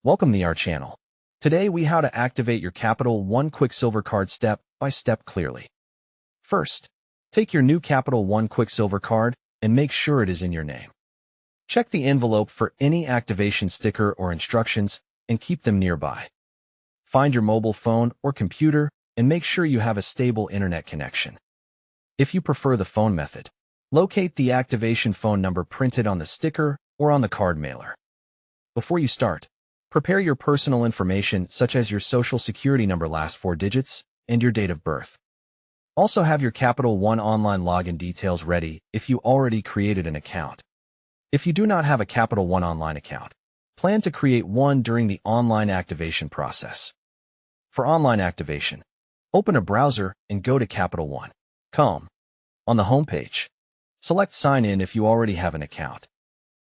Welcome to our channel. Today we how to activate your Capital One Quicksilver card step by step clearly. First, take your new Capital One Quicksilver card and make sure it is in your name. Check the envelope for any activation sticker or instructions and keep them nearby. Find your mobile phone or computer and make sure you have a stable internet connection. If you prefer the phone method, locate the activation phone number printed on the sticker or on the card mailer. Before you start, prepare your personal information such as your social security number last 4 digits and your date of birth. Also have your Capital One online login details ready if you already created an account. If you do not have a Capital One online account, plan to create one during the online activation process. For online activation, open a browser and go to Capital One.com. On the homepage, select Sign In if you already have an account.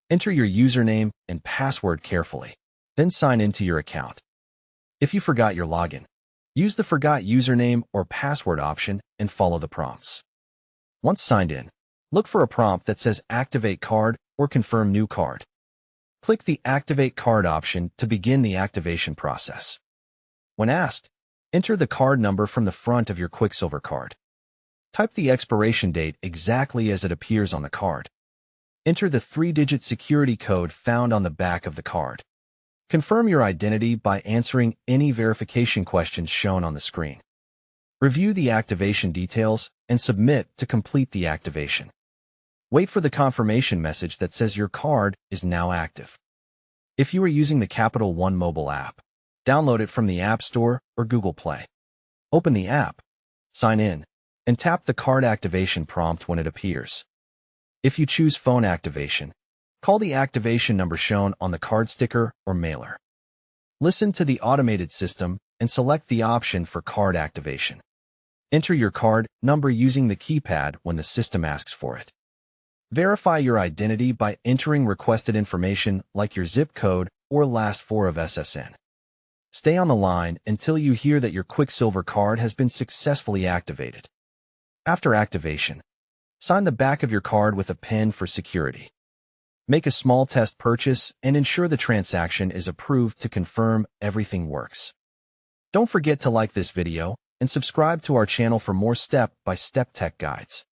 Enter your username and password carefully, then sign into your account. If you forgot your login, use the Forgot Username or Password option and follow the prompts. Once signed in, look for a prompt that says Activate Card or Confirm New Card. Click the Activate Card option to begin the activation process. When asked, enter the card number from the front of your Quicksilver card. Type the expiration date exactly as it appears on the card. Enter the 3-digit security code found on the back of the card. Confirm your identity by answering any verification questions shown on the screen. Review the activation details and submit to complete the activation. Wait for the confirmation message that says your card is now active. If you are using the Capital One mobile app, download it from the App Store or Google Play. Open the app, sign in, and tap the card activation prompt when it appears. If you choose phone activation, call the activation number shown on the card sticker or mailer. Listen to the automated system and select the option for card activation. Enter your card number using the keypad when the system asks for it. Verify your identity by entering requested information like your zip code or last 4 of SSN. Stay on the line until you hear that your Quicksilver card has been successfully activated. After activation, sign the back of your card with a pen for security. Make a small test purchase and ensure the transaction is approved to confirm everything works. Don't forget to like this video and subscribe to our channel for more step-by-step tech guides.